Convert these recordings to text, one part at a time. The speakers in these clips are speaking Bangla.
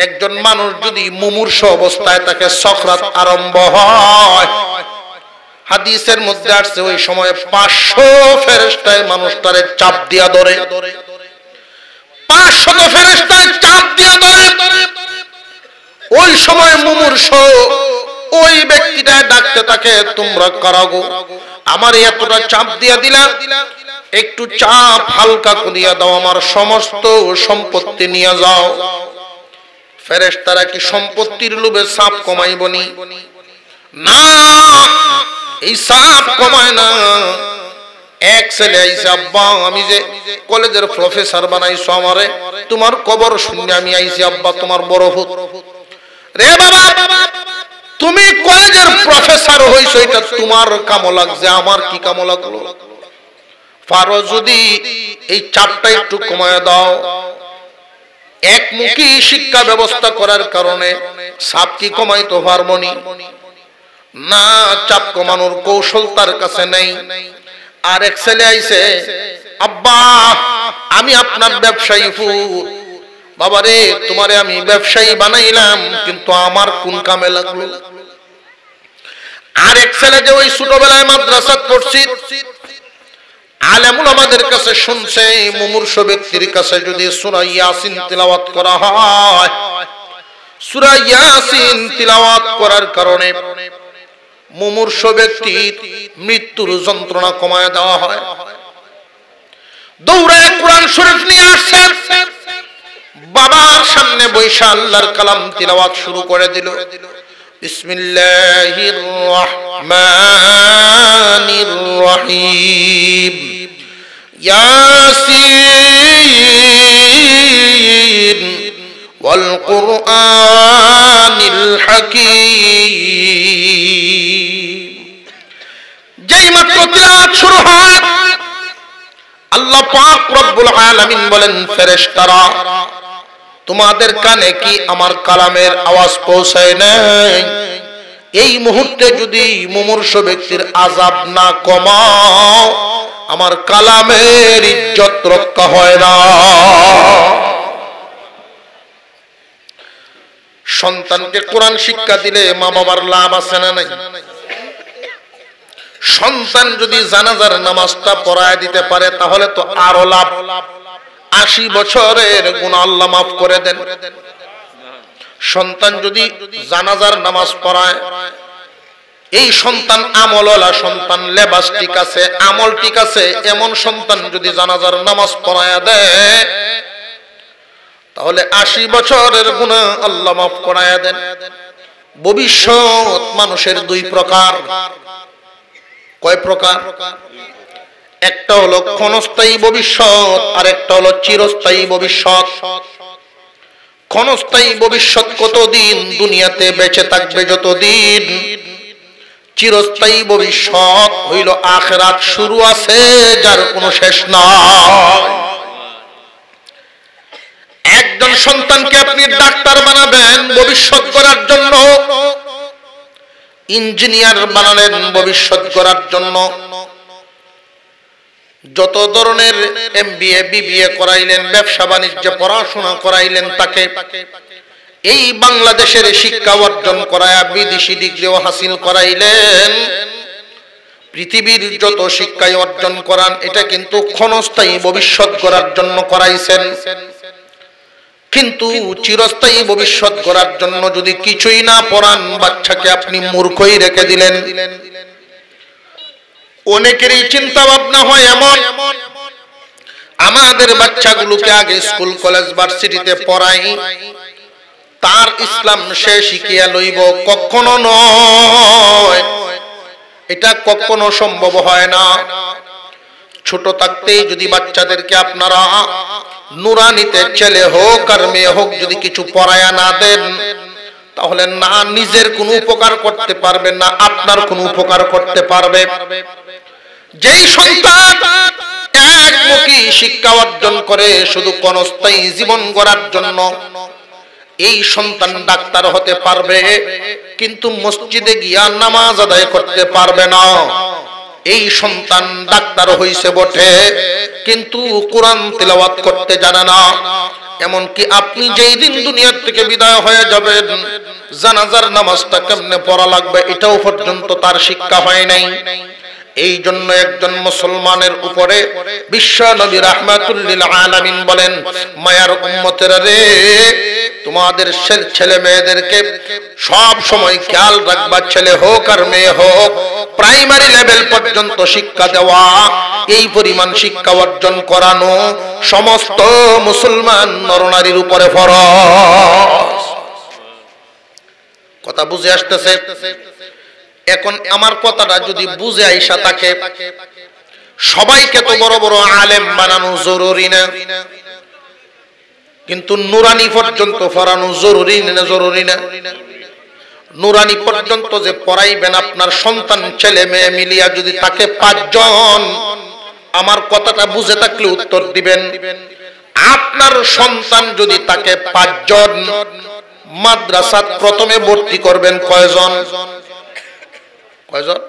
একজন মানুষ যদি মুমূর্ষু অবস্থায় তাকে সাকরাত আরম্ভ হয়, হাদিসের মধ্যে আসছে ওই সময় 500 ফেরেশতায় মানুষটারে চাপ দিয়া ধরে, 500 ফেরেশতায় চাপ দিয়া ধরে। ওই সময় মুমূর্ষু ওই ব্যক্তিটা ডাকতে থাকে, তোমরা কারা গো, আমার এতটা চাপ দিয়া দিলা, একটু চাপ হালকা করিয়া দাও, আমার সমস্ত সম্পত্তি নিয়ে যাও। ফেরেশতারা কি সম্পত্তির লোভে চাপ কমাইবনি? না, এই চাপ কমায় না। এক ছেলে আইছে, আব্বা আমি যে কলেজের প্রফেসর বানাইছো আমারে, তোমার কবর শুনে আমি আইছি আব্বা, তোমার বড় ভূত। রে বাবা, তুমি কলেজের প্রফেসর হইছো, এটা তোমার কামো লাগছে, আমার কি কামো লাগলো? পারো যদি এই চাপটা একটু কমায় দাও। একমুখী শিক্ষা ব্যবস্থা করার কারণে চাপ কি কমাইতে পারবনি? না, চাপ কমানোর কৌশল তার কাছে নেই। আর এক ছেলে আইছে, আব্বা আমি আপনার ব্যবসায়ী পুত, বাবারে তোমারে আমি ব্যবসায়ী বানাইলাম, কিন্তু আমার কোন কামে লাগলো? আর এক ছেলে যে ওই ছোটবেলায় মাদ্রাসা পড়ছি, আলেমুল আমাদের কাছে শুনছে, মুমূর্ষু ব্যক্তির কাছে যদি সূরা ইয়াসিন তিলাওয়াত করা হয়, সূরা ইয়াসিন তিলাওয়াত করার কারণে মুমূর্ষু ব্যক্তির মৃত্যুর যন্ত্রণা কমায় দেওয়া হয়। দৌড়ে কোরআন শরীফ নিয়ে আসছে, বাবার সামনে বৈশা আল্লাহর কালাম তিলাওয়াত শুরু করে দিল। বিসমিল্লাহির রহমানির রহিম, ইয়াসিন ওয়াল কুরআনিল হাকীম। যেই মাত্র তিলাওয়াত শুরু হয়, আল্লাহ পাক রব্বুল আলামিন বলেন, ফেরেশতারা তোমাদের কানে কি আমার কালামের আওয়াজ পৌঁছায় নাই? এই মুহূর্তে যদি মুমূর্ষু ব্যক্তির আযাব না কমাও, আমার কালামের ইজ্জত রক্ষা হয় না। সন্তানকে কোরআন শিক্ষা দিলে মা বাবার লাভ আছে না নাই? সন্তান যদি জানাজার নামাজটা পড়ায় দিতে পারে তাহলে তো আরো লাভ। 80 বছরের গুনাহ আল্লাহ মাফ করে দেন। সন্তান যদি জানাজার নামাজ পড়ায়, এই সন্তান আমলওয়ালা সন্তান, লেবাস ঠিক আছে, আমল ঠিক আছে, এমন সন্তান যদি জানাজার নামাজ পড়ায় দেয় তাহলে 80 বছরের গুনাহ আল্লাহ মাফ করায়া দেন। ভবিষ্যৎ মানুষের 2 প্রকার। কয় প্রকার? একটা হলো ক্ষণস্থায়ী ভবিষ্যৎ, আর একটা হলো চিরস্থায়ী ভবিষ্যৎ। ক্ষণস্থায়ী ভবিষ্যৎ কতদিন দুনিয়াতে বেঁচে থাকবে, যতদিন। চিরস্থায়ী ভবিষ্যৎ হইল আখিরাত, শুরু আছে যার কোনো শেষ নাই। একজন সন্তানকে আপনি ডাক্তার বানাবেন ভবিষ্যৎ করার জন্য, ইঞ্জিনিয়ার বানালেন ভবিষ্যৎ করার জন্য, যত ধরনের MBA BBA করাইলেন, ব্যবসা বাণিজ্যে পড়াশোনা করাইলেন তাকে, এই বাংলাদেশের শিক্ষা অর্জন করায়া বিদেশি ডিগ্রিও হাসিল করাইলেন, পৃথিবীর যত শিক্ষায় অর্জন করান এটা কিন্তু ক্ষণস্থায়ী ভবিষ্যৎ করার জন্য করাইছেন। কিন্তু চিরস্থায়ী ভবিষ্যৎ করার জন্য যদি কিছুই না পড়ান, বাচ্চাকে আপনি মূর্খই রেখে দিলেন। অনেকেরই চিন্তা ভাবনা হয় এমন, আমাদের বাচ্চাগুলোকে আগে স্কুল কলেজ ভার্সিটিতে পড়াই, তার ইসলাম সে শিখিয়া লইব। কখনো নয়, এটা কখনো সম্ভব হয় না। ছোট থাকতেই যদি বাচ্চাদেরকে আপনারা নুরানিতে, ছেলে হোক আর মেয়ে হোক, যদি কিছু পড়ায়া না দেন তাহলে না নিজের কোনো উপকার করতে পারবে, না আপনার কোনো উপকার করতে পারবে। যেই সন্তান একমুখী শিক্ষা অর্জন করে শুধু ক্ষণস্থায়ী জীবন গড়ার জন্য, এই সন্তান ডাক্তার হতে পারবে কিন্তু মসজিদে গিয়া নামাজ আদায় করতে পারবে না। এই সন্তান ডাক্তার হইছে বটে কিন্তু কোরআন তিলাওয়াত করতে জানে না। এমনকি আপনি যেই দিন দুনিয়া থেকে বিদায় হয়ে যাবেন জানাজার নামাজটা কেমনে পড়া লাগবে এটাও পর্যন্ত তার শিক্ষা হয় নাই। এই জন্য একজন মুসলমানের উপরে বিশ্ব নবী রাহমাতুল লিল আলামিন বলেন, মায়ার উম্মতেরা রে, তোমাদের ছেলে মেয়েদেরকে সব সময় খেয়াল রাখবা, ছেলে হোক আর মেয়ে হোক, প্রাইমারি লেভেল পর্যন্ত শিক্ষা দেওয়া, এই পরিমাণ শিক্ষা অর্জন করানো সমস্ত মুসলমান নরনারীর উপরে ফরজ। কথা বুঝে আসতেছে? এখন আমার কথাটা যদি বুঝে আইসা থাকে, সবাইকে তো বড় বড় আলেম বানানো জরুরি না, কিন্তু নুরানি পর্যন্ত পড়ানো জরুরি না? জরুরি না? নুরানি পর্যন্ত যে পড়াইবেন আপনার সন্তান ছেলে মেয়ে মিলিয়া যদি তাকে 5 জন, আমার কথাটা বুঝে থাকলে উত্তর দিবেন, আপনার সন্তান যদি তাকে 5 জন মাদ্রাসাত প্রথমে ভর্তি করবেন কয়জন? কয়জন?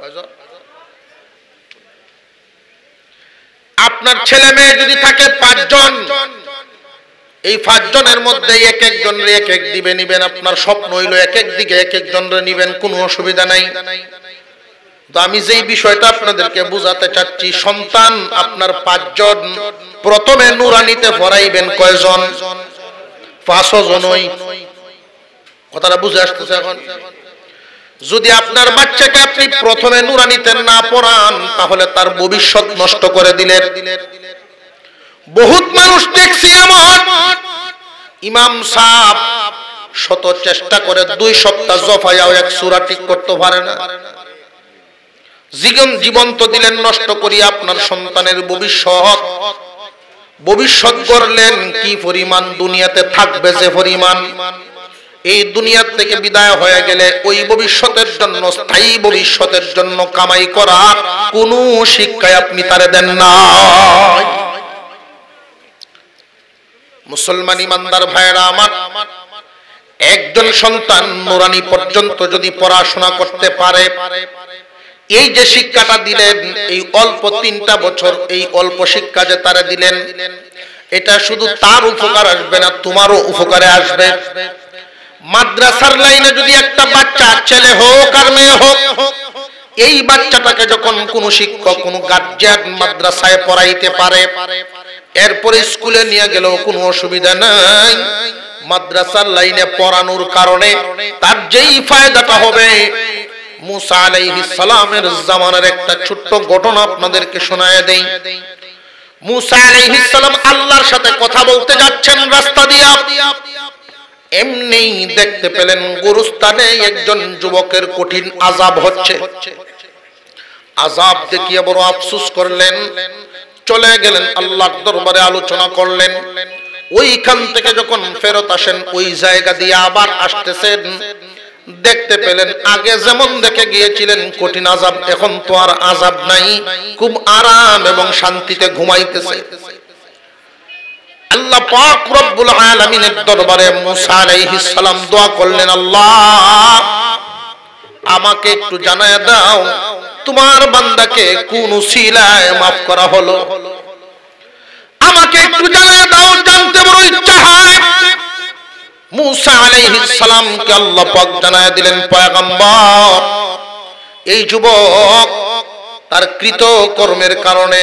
আপনার ছেলে মেয়ে যদি থাকে 5 জন, এই 5 জনের মধ্যে এক একজন রে এক এক দিবে নিবেন, আপনার স্বপ্ন হইলো এক এক দিকে এক একজন রে নিবেন, কোনো অসুবিধা নাই। তো আমি যেই বিষয়টা আপনাদেরকে বুঝাতে চাচ্ছি, সন্তান আপনার 5 জন প্রথমে নুরানিতে পড়াইবেন কয়জন? 5 জনই। কথাটা বুঝে আসতেছে এখন? যদি আপনার বাচ্চাকে আপনি প্রথমে নুরানিতে না পড়ান তাহলে তার ভবিষ্যৎ নষ্ট করে দিলেন। বহুত মানুষ দেখছি এমন, ইমাম সাহেব শত চেষ্টা করে 2 সপ্তাহ জফায়াও এক সূরা ঠিক করতে পারে না। জীবন তো দিলেন নষ্ট করিয়া আপনার সন্তানের ভবিষ্যৎ গড়লেন, কি পরিমাণ দুনিয়াতে থাকবে যে পরিমাণ, এই দুনিয়া থেকে বিদায় হয়ে গেলে ওই ভবিষ্যতের জন্য, স্থায়ী ভবিষ্যতের জন্য কামাই করা কোনো শিক্ষায় আপনি তারে দেন না। মুসলমান ইমানদার ভাইরা আমার, একজন সন্তান নুরানি পর্যন্ত যদি পড়াশোনা করতে পারে, এই যে শিক্ষাটা দিলেন, এই অল্প 3টা বছর, এই অল্প শিক্ষা যে তারা দিলেন, এটা শুধু তার উপকার আসবে না, তোমারও উপকারে আসবে। মাদ্রাসার লাইনে যদি একটা বাচ্চা, ছেলে হোক আর মেয়ে হোক, এই বাচ্চাটাকে যখন কোনো শিক্ষক, কোনো গার্জিয়ান মাদ্রাসায় পড়াইতে পারে, এরপরে স্কুলে নিয়ে গেলেও কোনো অসুবিধা নাই। মাদ্রাসার লাইনে পড়ানোর কারণে তার যেই ফায়দাটা হবে, মুসা আলাইহিস সালামের জামানার একটা ছোট্ট ঘটনা আপনাদেরকে শোনায় দেই। মুসা আলাইহিস সালাম আল্লাহর সাথে কথা বলতে যাচ্ছেন রাস্তা দিয়া, এমনি দেখতে পেলেন গুরুস্থানে একজন যুবকের কঠিন আযাব হচ্ছে। আযাব দেখিয়ে বড় আফসোস করলেন, চলে গেলেন আল্লাহর দরবারে আলোচনা করলেন। ওইখান থেকে যখন ফেরত আসেন, ওই জায়গা দিয়ে আবার আসতেছেন, দেখতে পেলেন আগে যেমন দেখে গিয়েছিলেন কঠিন আযাব, এখন তো আর আযাব নাই, খুব আরাম এবং শান্তিতে ঘুমাইতেছে। আল্লাহ পাক রব্বুল আলামিনের দরবারে মুসা আলাইহিস সালাম দোয়া করলেন, আল্লাহ আমাকে একটু জানায় দাও তোমার বান্দাকে কোন উসিলায় maaf করা হলো, আমাকে একটু জানায় দাও, জানতে বড় ইচ্ছা হয়। মুসা আলাইহিস সালামকে আল্লাহ পাক জানায় দিলেন, পয়গম্বর, এই যুবক তার কৃত কর্মের কারণে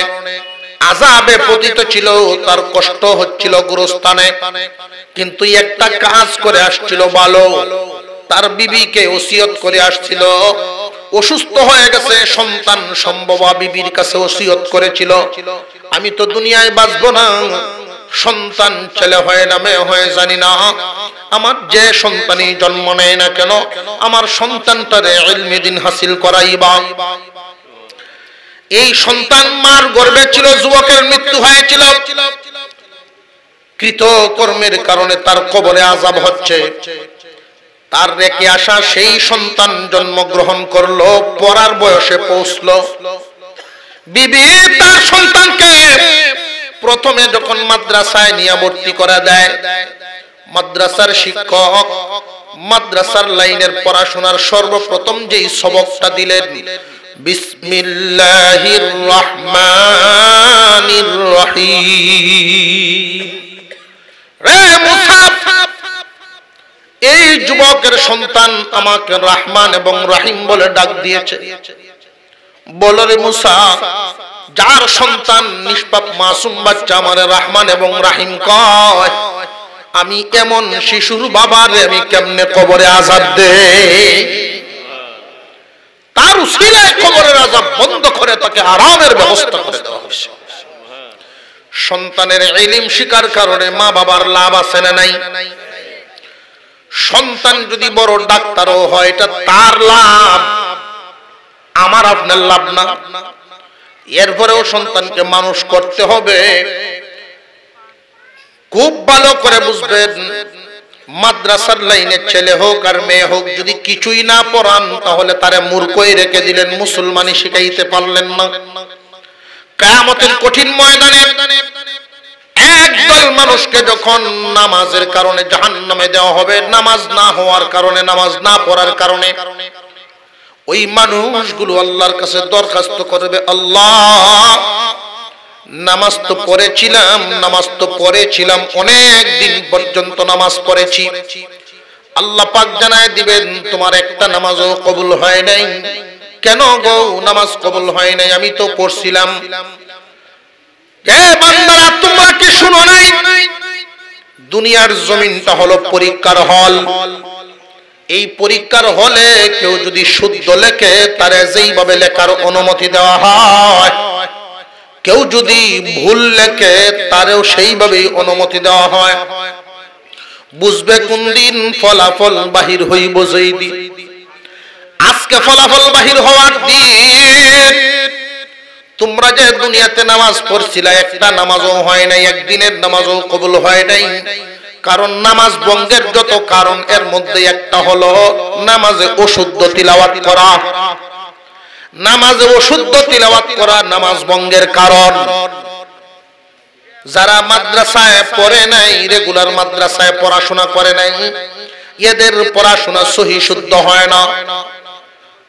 আযাবে পতিত ছিল, তার কষ্ট হচ্ছিল গুরুস্থানে, কিন্তু একটা কাজ করে আসছিল ভালো, তার বিবিকে ওসিয়ত করে আসছিল, অসুস্থ হয়ে গেছে, সন্তান সম্ভব বিবির কাছে ওসিয়ত করেছিল, আমি তো দুনিয়ায় বাঁচবো না, সন্তান ছেলে হয় না মেয়ে হয় জানি না, আমার যে সন্তানই জন্ম নেয় না কেন আমার সন্তানটারে ইলমে দ্বীন হাসিল করাইবা। এই সন্তান মার গর্ভে ছিল, যুবকের মৃত্যু হয়েছিল, কৃত কর্মের কারণে তার কবরে আযাব হচ্ছে। তার রেখে আসা সেই সন্তান জন্মগ্রহণ করলো, পড়ার বয়সে পৌঁছলো। বিবি তার সন্তানকে প্রথমে যখন মাদ্রাসায় নিয়ে ভর্তি করা দেয়, মাদ্রাসার শিক্ষক মাদ্রাসার লাইনের পড়াশোনার সর্বপ্রথম যেই সবকটা দিলেন, বিসমিল্লাহির রহমানির রহিম। রে যুবকের সন্তান আমাকে রহমান এবং রহিম বলে ডাক দিয়েছে। বলো রে মুসা, যার সন্তান নিষ্পাপ মাসুম বাচ্চা আমারে রহমান এবং রহিম কয়, আমি এমন শিশুর বাবারে আমি কেমনে কবরে আযাব দেই? তার উসিলায় কবরের আযাব বন্ধ করে তাকে আরামের ব্যবস্থা করে দেওয়া হয়েছে। সন্তানের ইলম শিকার কারণে মা বাবার লাভ আছে না নাই? সন্তান যদি বড় ডাক্তারও হয় এটা তার লাভ, আমার আপনার লাভ না। এরপরেও সন্তানকে মানুষ করতে হবে। খুব ভালো করে বুঝবেন, মাদ্রাসার লাইনের ছেলে হোক আর মেয়ে হোক, যদি কিছুই না পড়ান তাহলে তারে মূর্খই রেখে দিলেন, মুসলমানি শিখাইতে পারলেন না। কিয়ামতের কঠিন ময়দানে একদল মানুষকে যখন নামাজের কারণে জাহান্নামে দেওয়া হবে, নামাজ না হওয়ার কারণে, নামাজ না পড়ার কারণে, ওই মানুষগুলো আল্লাহর কাছে দরখাস্ত করবে, আল্লাহ নামাজ তো পড়েছিলাম অনেক দিন পর্যন্ত নামাজ পড়েছি, আল্লাহ পাক জানায় দিবেন তোমার একটা নামাজও কবুল হয় নাই। কেন গো নামাজ কবুল হয় নাই? আমি তো পড়ছিলাম। এ বান্দারা, তোমরা কি শুনো নাই? দুনিয়ার জমিনটা হলো পরীক্ষার হল। এই পরীক্ষার হলে কেউ যদি শুদ্ধ লেখে তারে যেইভাবে লেখার অনুমতি দেওয়া হয়, কেউ যদি ভুল লেখে তারেও সেইভাবেই অনুমতি দেওয়া হয়। বুঝবে কোন দিন ফলাফল বাহির হইব যেই দিন। আজকে ফলাফল বাহির হওয়ার দিন। তোমরা যে দুনিয়াতে নামাজ পড়ছিলা, একটা নামাজও হয় নাই, একদিনের নামাজও কবুল হয় নাই। কারণ নামাজ ভঙ্গের যত কারণ, এর মধ্যে একটা হলো নামাজে অশুদ্ধ তিলাওয়াত করা। নামাজে অশুদ্ধ তিলাওয়াত করা নামাজ ভঙ্গের কারণ। যারা মাদ্রাসায় পড়ে নাই, রেগুলার মাদ্রাসায় পড়াশোনা করে নাই, এদের পড়াশোনা সহি শুদ্ধ হয় না।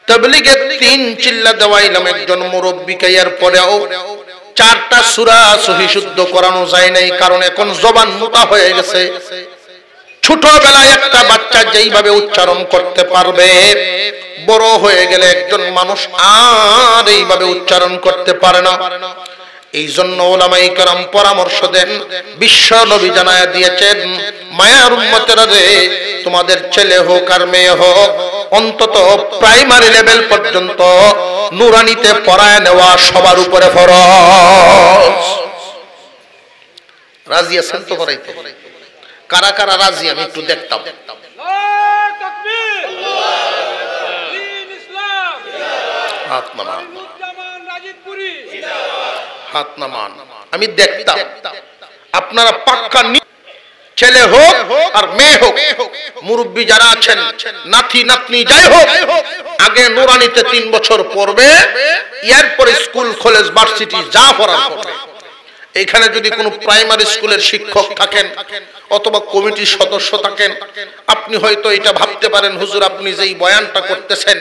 তাবলীগে 3 চিল্লা দেওয়াইলাম একজন মুরব্বিকে, এর পরেও 4টা সূরা সহি শুদ্ধ করানো যায় নাই, কারণ এখন জবান মোটা হয়ে গেছে। ছোটবেলায় একটা বাচ্চা যেইভাবে উচ্চারণ করতে পারবে, বড় হয়ে গেলে একজন মানুষ আর এইভাবে উচ্চারণ করতে পারে না। এই জন্য উলামায়ে কেরাম পরামর্শ দেন, বিশ্ব নবী জানায়া দিয়েছেন, মায়ার উম্মতেরা রে, তোমাদের ছেলে হোক আর মেয়ে হোক, অন্তত প্রাইমারি লেভেল পর্যন্ত নুরানিতে পড়ায় নেওয়া সবার উপরে ফরজ। রাজি আছেন তো পড়াইতে? কারা কারা রাজি আমি একটু দেখতাম। হাত নামান, আমি দেখতাম। আপনারা পাক্কা ছেলে হোক আর মেয়ে হোক, মুরব্বী যারা আছেন, নাতি নাতনি যাই হোক, আগে নুরানিতে 3 বছর পড়বে, এরপরে স্কুল কলেজ ভার্সিটি যা পড়ার পড়বে। এখানে যদি কোনো প্রাইমারি স্কুলের শিক্ষক থাকেন অথবা কমিটির সদস্য থাকেন, আপনি হয়তো এটা ভাবতে পারেন, হুজুর আপনি যেই বয়ানটা করতেছেন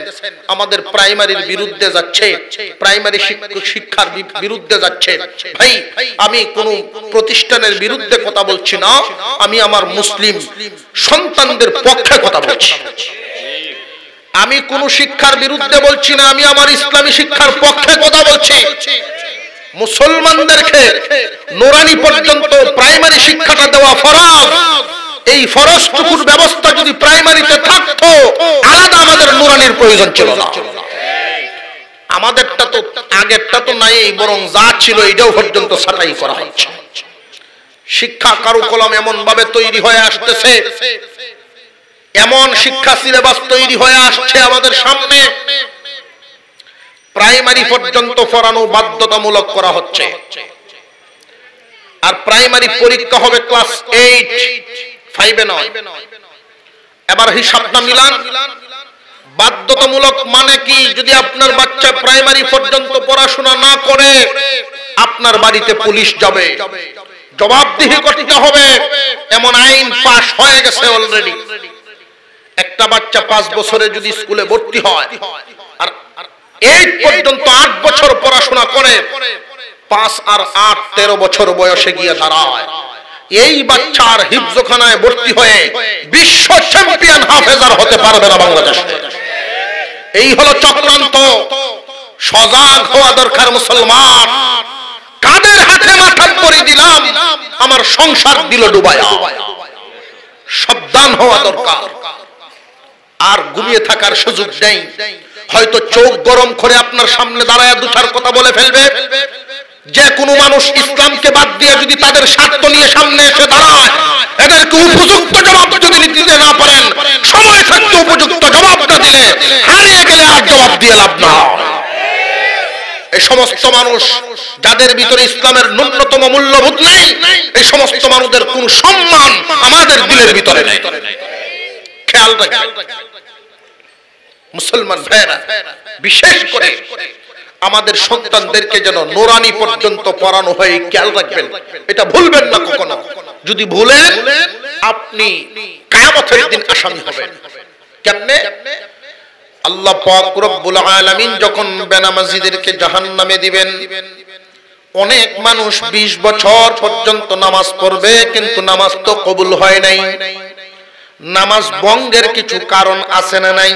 আমাদের প্রাইমারির বিরুদ্ধে যাচ্ছে, প্রাইমারি শিক্ষার বিরুদ্ধে যাচ্ছে। ভাই, আমি কোনো প্রতিষ্ঠানের বিরুদ্ধে কথা বলছি না, আমি আমার মুসলিম সন্তানদের পক্ষে কথা বলছি। আমি কোন শিক্ষার বিরুদ্ধে বলছি না, আমি আমার ইসলামী শিক্ষার পক্ষে কথা বলছি। মুসলমানদেরকে নুরানি পর্যন্ত প্রাইমারি শিক্ষাটা দেওয়া ফরজ। এই ফরজটুকুর ব্যবস্থা যদি প্রাইমারিতে থাকতো, আলাদা আমাদের নুরানির প্রয়োজন ছিল না। আমাদেরটা তো আগেরটা তো নাই, বরং যা ছিল এটাও পর্যন্ত ছাঁটাই করা হচ্ছে। শিক্ষা কারুকলাম এমন ভাবে তৈরি হয়ে আসতেছে, এমন শিক্ষা সিলেবাস তৈরি হয়ে আসছে আমাদের সামনে, প্রাইমারি পর্যন্ত পড়ানো বাধ্যতামূলক করা হচ্ছে। আর প্রাইমারি পরীক্ষা হবে ক্লাস 8, 5 নয়। এবার হিসাবটা মিলান, বাধ্যতামূলক মানে কি? যদি আপনার বাচ্চা প্রাইমারি পর্যন্ত পড়াশোনা না করে, আপনার বাড়িতে পুলিশ যাবে, জবাবদিহি করতে হবে। এমন আইন পাস হয়ে গেছে অলরেডি। একটা বাচ্চা 5 বছরে যদি স্কুলে ভর্তি হয় আর 8 পর্যন্ত 8 বছর পড়াশোনা করে, 5 আর 8 13 বছর বয়সে গিয়ে দাঁড়ায়। এই বাচ্চার হিফজখানায় ভর্তি হয়ে বিশ্ব চ্যাম্পিয়ন হাফেজার হতে পারবে না বাংলাদেশে। এই হলো চক্রান্ত। সজাগ হওয়া দরকার মুসলমান। কাদের হাতে মাথা পড়ে দিলাম, আমার সংসার দিল ডুবায়া। সাবধান হওয়া দরকার। আর ঘুমিয়ে থাকার সুযোগ নেই। হয়তো চোখ গরম করে আপনার সামনে দাঁড়ায় দু চার কথা বলে ফেলবে। যে কোনো মানুষ ইসলামকে বাদ দিয়ে যদি তাদের স্বার্থ নিয়ে সামনে এসে দাঁড়ায়, এদেরকে উপযুক্ত জবাব যদি দিতে না পারেন, সময় থাকতে উপযুক্ত জবাব না দিলে হারিয়ে গেলে আর জবাব দিয়ে লাভ না। এই সমস্ত মানুষ যাদের ভিতরে ইসলামের ন্যূনতম মূল্যবোধ নেই, এই সমস্ত মানুষদের কোন সম্মান আমাদের দিলের ভিতরে নেই। খেয়াল রাখবেন মুসলমান ভাইরা, বিশেষ করে আমাদের সন্তানদেরকে যেন নুরানি পর্যন্ত পড়ানো হয়, খেয়াল রাখবেন। এটা ভুলবেন না কখনো। যদি ভুলেন আপনি কিয়ামতের দিন আসামি হবেন। কেমনে? আল্লাহ পাক রব্বুল আলামিন যখন বেনামাজিদেরকে জাহান্নামে দিবেন, অনেক মানুষ 20 বছর পর্যন্ত নামাজ পড়বে, কিন্তু নামাজ তো কবুল হয় নাই। নামাজ ভঙ্গের কিছু কারণ আছে না নাই?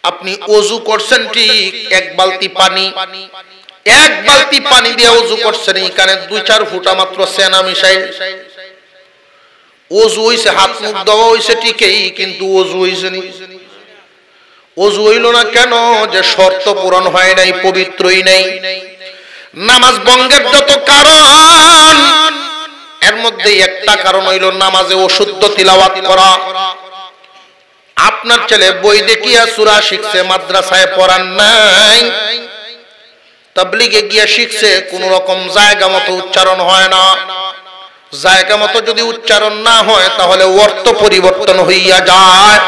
আপনি ওযু করছেন ঠিক, এক বালতি পানি দিয়ে ওযু করছেন, এখানে 2-4 ফুটা মাত্র সেনা মিশাই ওযু হইছে, হাত মুখ ধোয়া হইছে ঠিকই, কিন্তু ওযু হইছে না। ওযু হইল না কেন? যে শর্ত পূরণ হয় নাই, পবিত্রই নাই। নামাজ ভঙ্গের যত কারণ, এর মধ্যে একটা কারণ হইল নামাজে অশুদ্ধ তিলাওয়াত করা। আপনার ছেলে বই দেখিয়া সূরা শিখছে, মাদ্রাসায় পড়ান নাই, তাবলীগে গিয়া শিখছে, কোন রকম জায়গা মতো উচ্চারণ হয় না। জায়গা মতো যদি উচ্চারণ না হয়, তাহলে অর্থ পরিবর্তন হইয়া যায়।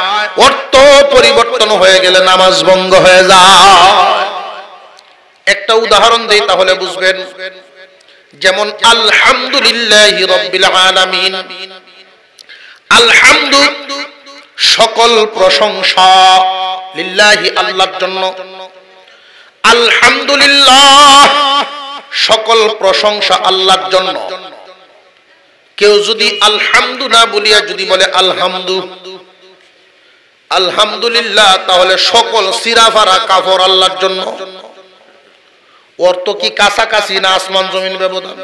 অর্থ পরিবর্তন হয়ে গেলে নামাজ ভঙ্গ হয়ে যায়। একটা উদাহরণ দেই তাহলে বুঝবেন। যেমন আলহামদুলিল্লাহি রাব্বিল আলামিন, আলহামদু সকল প্রশংসা, লিল্লাহি আল্লাহর জন্য। আলহামদুলিল্লাহ সকল প্রশংসা আল্লাহর জন্য। কেউ যদি আলহামদু না বলিয়া যদি বলে আলহামদুলিল্লাহ, তাহলে সকল সিরাফারা কাফর আল্লাহর জন্য। অর্থ কি কাছাকাছি না আসমান জমিন ব্যবধান?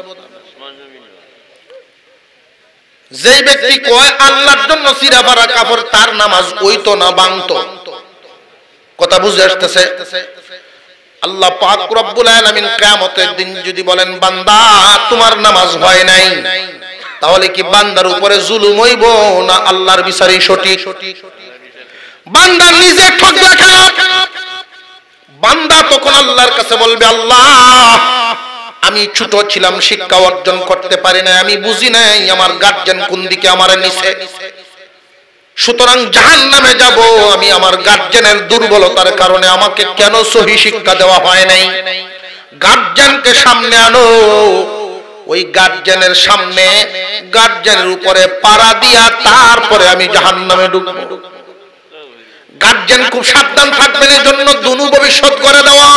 যে ব্যক্তি কয় আল্লাহর জন্য সিরাফারা কাফর, তার নামাজ হইতো না, ভাঙতো। কথা বুঝে আসতেছে? আল্লাহ পাক রব্বুল আলামিন কিয়ামতের দিন যদি বলেন বান্দা তোমার নামাজ হয় নাই, তাহলে কি বান্দার উপরে জুলুম হইব না আল্লাহর বিচারই সঠিক? বান্দা নিজে ঠকবে কেন? বান্দা তখন আল্লাহর কাছে বলবে, আল্লাহ আমি ছোট ছিলাম, শিক্ষা অর্জন করতে পারি না, আমি বুঝি নাই আমার গার্জিয়ান কোন দিকে আমারে নিছে, সুতরাং জাহান্নামে যাব আমি। আমার গার্জিয়ানের দুর্বলতার কারণে আমাকে কেন সহি শিক্ষা দেওয়া হয় নাই? গার্জিয়ানকে সামনে আনো, ওই গার্জিয়ানের সামনে গার্জিয়ানের উপরে পাড়া দিয়া তারপরে আমি জাহান্নামে ঢুকবো। গার্জিয়ান খুব সাবধান থাকবেন, এর জন্য দুনু ভবিষ্যৎ করে দেওয়া,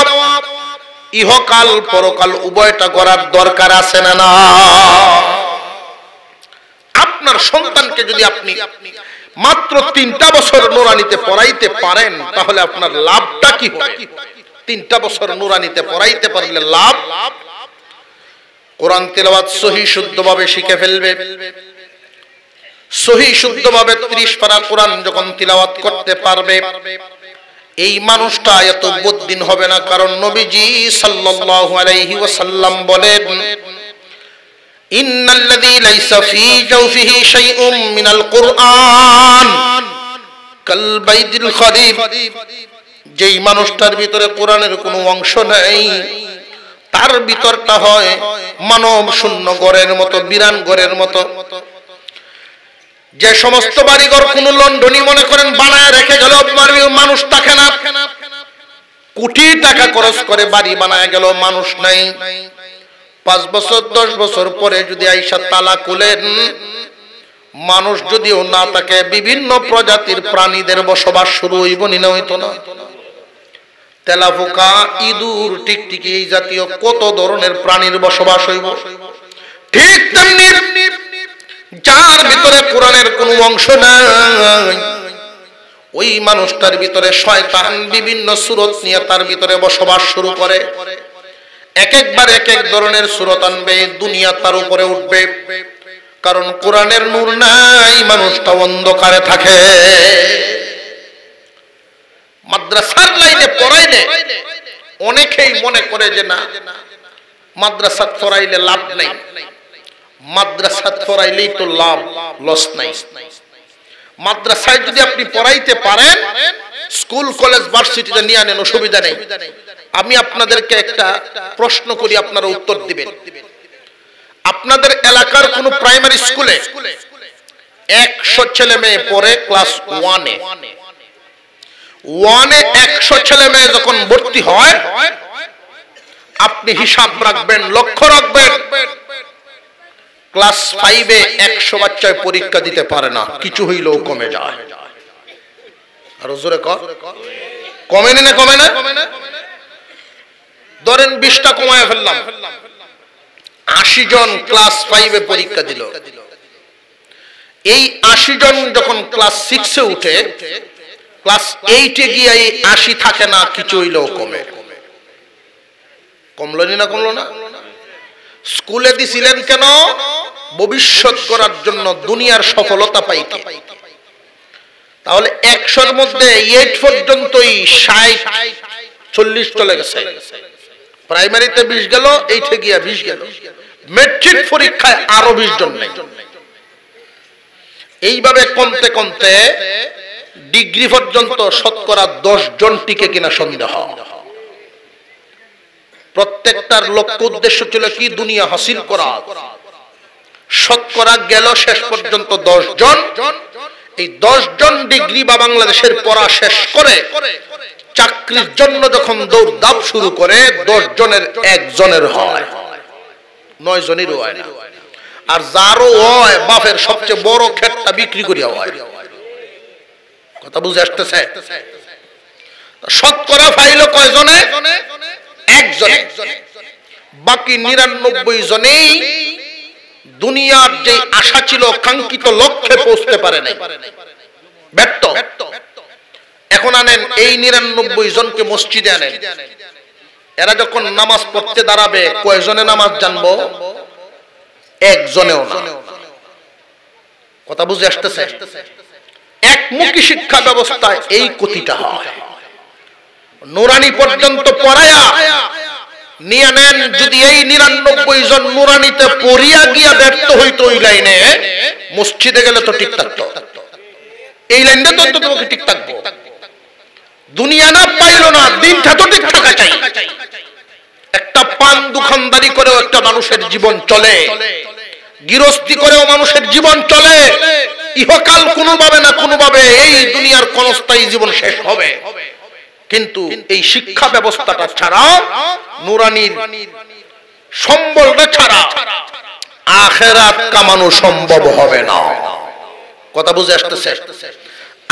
ইহকাল পরকাল উভয়টা করার দরকার আছে না না? আপনার সন্তানকে যদি আপনি মাত্র 3টা বছর নুরানিতে পড়াইতে পারেন, তাহলে আপনার লাভটা কি হবে? 3টা বছর নুরানিতে পড়াইতে পারলে লাভ, কোরআন তেলাওয়াত সহি শুদ্ধভাবে শিখে ফেলবে। সহি শুদ্ধভাবে 30 পারা কোরআন যখন তিলাওয়াত করতে পারবে, এই মানুষটা এত বদ্দিন হবে না। কারণ নবীজি সাল্লাল্লাহু আলাইহি ওয়াসাল্লাম বলেন, ইন্নাল্লাযী লাইসা ফী জাওফিহি শাইউম মিনাল কুরআন কাল বাইতিল খারিব, যেই মানুষটার ভিতরে কোরআনের কোনো অংশ নাই, তার ভিতরটা হয় মানব শূন্য ঘরের মতো, বিরান ঘরের মতো। যে সমস্ত বাড়িঘর কোন লন্ডনী মনে করেন বানায় রেখে গেল, মানুষ থাকে না, কোটি টাকা খরচ করে বাড়ি বানায় গেল, মানুষ নাই। 5 বছর 10 বছর পরে যদি আইসা তালা খুলেন, মানুষ যদিও না থাকে, বিভিন্ন প্রজাতির প্রাণীদের বসবাস শুরু হইব, না হইতো না? তেলাপোকা, ইঁদুর, টিকটিকি, এই জাতীয় কত ধরনের প্রাণীর বসবাস হইব। ঠিক তেমনি যার ভিতরে কোরআনের কোনো অংশ নাই, ওই মানুষটার ভিতরে শয়তান বিভিন্ন সূরত নিয়ে তার ভিতরে বসবাস শুরু করে। এক একবার এক এক ধরনের সূরত আনবে, দুনিয়া তার উপরে উঠবে। কারণ কোরআনের নূর নাই, মানুষটা অন্ধকারে থাকে। মাদ্রাসার লাইনে পড়াইলে অনেকেই মনে করে যে না, মাদ্রাসা পড়াইলে লাভ নাই, মাদ্রাসা পড়াইলেই তো লাভ, লস নাই। মাদ্রাসায় যদি আপনি পড়াইতে পারেন, স্কুল কলেজ ভার্সিটিতে নিয়ে আনেন, অসুবিধা নেই। আমি আপনাদেরকে একটা প্রশ্ন করি, আপনারা উত্তর দিবেন। আপনাদের এলাকার কোন প্রাইমারি স্কুলে 100 ছেলে মেয়ে পড়ে ক্লাস 1-এ 100 ছেলে মেয়ে যখন ভর্তি হয়, আপনি হিসাব রাখবেন, লক্ষ্য রাখবেন, ক্লাস 5-এ 100 বাচ্চায় পরীক্ষা দিতে পারে না, কিছু হইলেও কমে যায়। আর জোরে কমে না, কমে না। ধরেন 20টা কমায় ফেললাম, 80 জন ক্লাস 5-এ পরীক্ষা দিল। এই 80 জন যখন ক্লাস 6-এ উঠে, ক্লাস 8-এ গিয়ে এই 80 থাকে না, কিছু হইলেও কমে। কমলো না, কমলো না? স্কুলে দিছিলেন কেন? ভবিষ্যৎ করার জন্য, দুনিয়ার সফলতা পাইতে। তাহলে 100-র মধ্যে 8 পর্যন্তই 60-40 চলে গেছে। প্রাইমারিতে 20 গেল, 8-এ গিয়া 20 গেল। মেট্রিক পরীক্ষায় আরো 20 জন নেই। এইভাবে কমতে কমতে ডিগ্রি পর্যন্ত শতকরা 10 জন টিকে কিনা সন্দেহ। প্রত্যেকটার লক্ষ্য উদ্দেশ্য ছিল কি? দুনিয়া হাসিল করা। শতকরা গেল শেষ পর্যন্ত 10 জন। এই 10 জন ডিগ্রি বা বাংলাদেশের পড়া শেষ করে চাকরির জন্য যখন দৌড়দাপ শুরু করে, 10 জনের 1 জনের হয়, 9 জনেরও হয় না। আর যারও হয়, বাপের সবচেয়ে বড় ক্ষেতটা বিক্রি করিয়া হয়। কথা বুঝে আসতেছে? শতকরা ফাইল কয় জনে? 1 জনে। বাকি 99 জনেই দুনিয়ার যে আশা ছিল, কাঙ্ক্ষিত লক্ষ্যে পৌঁছতে পারে নাই, ব্যর্থ। এখন আনেন এই 99 জনকে মসজিদে আনেন, এরা যখন নামাজ পড়তে দাঁড়াবে, কয়জনে নামাজ জানবো? 1 জনেও না। কথা বুঝে আসতেছে? একমুখী শিক্ষা ব্যবস্থায় এই ক্ষতিটা হয়। নুরানি পর্যন্ত পড়ায়া নিয়ে নেন, যদি এই 99 জন নুরানিতে পড়িয়া গিয়া ব্যর্থ হইতো ওই লাইনে, মসজিদে গেলে তো ঠিক থাকতো। এই লাইনটা তো তোমাকে ঠিক থাকবো। দুনিয়া না পাইলো না, দিনটা তো ঠিক থাকা চাই। একটা পান দোকানদারি করেও একটা মানুষের জীবন চলে, গৃহস্থী করেও মানুষের জীবন চলে। ইহকাল কোনোভাবে না কোনোভাবে এই দুনিয়ার ক্ষণস্থায়ী জীবন শেষ হবে। কিন্তু এই শিক্ষা ব্যবস্থাটা ছাড়া, নুরানির সম্বলটা ছাড়া আখিরাত কামানো সম্ভব হবে না। কথা বুঝে আসতেছে?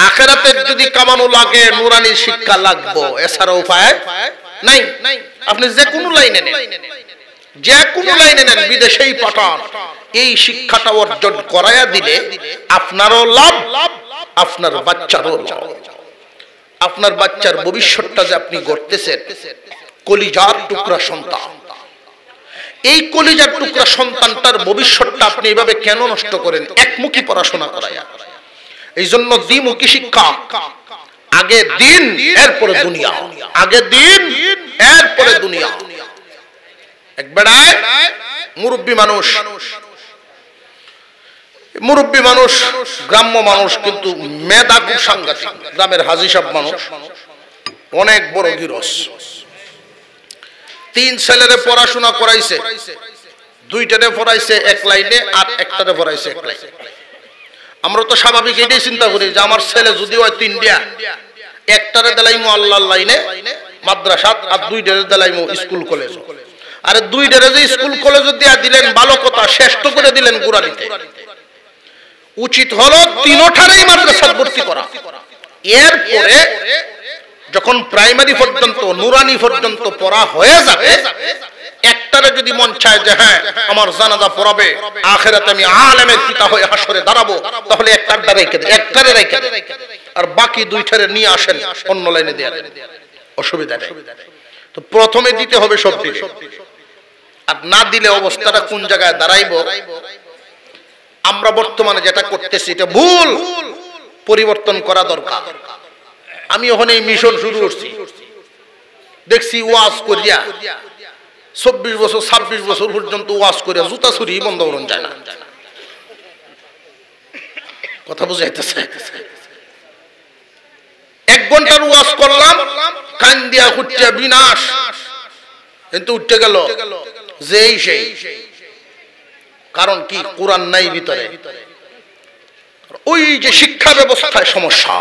আখিরাতের যদি কামানো লাগে, নুরানির শিক্ষা লাগবে, এছাড়া উপায় নাই। আপনি যে কোনো লাইনে নেন, যে কোনো লাইনে নেন, বিদেশেই পাঠান, এই শিক্ষাটা অর্জন করায়া দিলে আপনারও লাভ, আপনার বাচ্চারও লাভ। আপনার বাচ্চার ভবিষ্যৎটা যে আপনি গড়তেছেন, কলিজার টুকরা সন্তান, এই কলিজার টুকরা সন্তানটার ভবিষ্যৎটা আপনি এইভাবে কেন নষ্ট করেন? একমুখী পড়াশোনা করায়া। এই জন্য দ্বিমুখী শিক্ষা, আগে দিন এরপরে দুনিয়া, আগে দিন এরপরে দুনিয়া। এক বেড়ায় মুরব্বী মানুষ, মুরব্বী মানুষ, গ্রাম্য মানুষ, কিন্তু মেধা খুব সাংঘাতিক। গ্রামের হাজী সাহেব মানুষ, অনেক বড় গিরস। 3 ছেলেরে পড়াশোনা করাইছে, 2টারে পড়াইছে 1 লাইনে, আর 1টারে পড়াইছে 1 লাইনে। আমরা তো স্বাভাবিক এটাই চিন্তা করি যে আমার ছেলে যদি হয় 3টা, 1টারে দিলাইমু আল্লাহর লাইনে মাদ্রাসা, আর 2টারে দিলাইমু স্কুল কলেজ। আরে 2টারে যে স্কুল কলেজ দিয়া দিলেন ভালো কথা, শ্রেষ্ঠ করে দিলেন গুরানিতে। উচিত হলো 3টারেই মাদ্রাসা ভর্তি করা। এরপরে যখন প্রাইমারি পর্যন্ত, নুরানি পর্যন্ত পড়া হয়ে যাবে, একটারে যদি মন চায় যে হ্যাঁ আমার জানাজা পড়াবে, আখিরাতে আমি আলেমের পিতা হয়ে হাসরে দাঁড়াবো, তাহলে একটারে রেখে দেন, আর বাকি দুইটারে নিয়ে আসেন অন্য লাইনে দিয়ে দেন, অসুবিধা নেই। তো প্রথমে দিতে হবে সব দিলে, আর না দিলে অবস্থাটা কোন জায়গায় দাঁড়াইবো। আমরা বর্তমানে যেটা করতেছি এটা ভুল, পরিবর্তন করা দরকার। আমি ওখানে এই মিশন শুরু করছি, দেখছি ওয়াজ করিয়া 24 বছর 26 বছর পর্যন্ত ওয়াজ করিয়া জুতা ছুরি বন্ধ করুন যায় না। কথা বুঝাইতেছে? 1 ঘন্টার ওয়াজ করলাম, কান দিয়া খুঁটিয়া বিনাশ, কিন্তু উঠতে গেল যেই সেই। কারণ কি? কোরআন নাই ভিতরে। ওই যে শিক্ষা ব্যবস্থায় সমস্যা,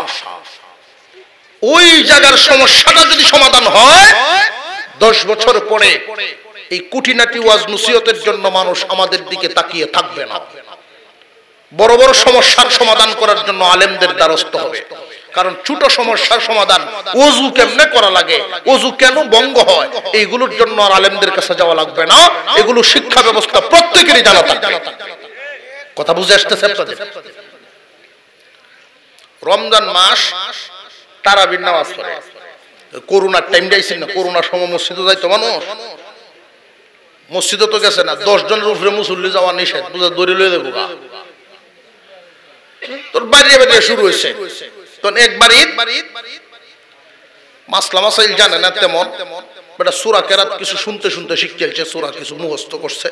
ওই জায়গার সমস্যাটা যদি সমাধান হয়, 10 বছর পরে এই কুটিনাটি ওয়াজ নসিহতের জন্য মানুষ আমাদের দিকে তাকিয়ে থাকবে না। বড় বড় সমস্যার সমাধান করার জন্য আলেমদের দ্বারস্থ হবে। কারণ ছোট সমস্যার সমাধান, ওযু কেমনে করা লাগে, ওযু কেন ভঙ্গ হয়, এইগুলোর জন্য আর আলেমদের কাছে যাওয়া লাগবে না। এগুলো শিক্ষা ব্যবস্থা প্রত্যেকেরই জানা থাকবে। কথা বুঝে আসতেছে আপনাদের? রমজান মাস তারাবির নামাজ পড়ে। করোনার টাইম যাইছেন না, করোনার সময় মসজিদে যাইতো মানুষ, মসজিদে তো গেছে না। 10 জনের উপরে মুসল্লি যাওয়া নিষেধ, বুঝা দড়ি লয়ে দেবো গা। তোর বাইরে বাইরে শুরু হয়েছে। তখন একবার ঈদ, মাসলা মাসাইল জানে না তেমন, বেটা সূরা কেরাত কিছু শুনতে শুনতে শিখছে, সূরা কিছু মুখস্থ করছে,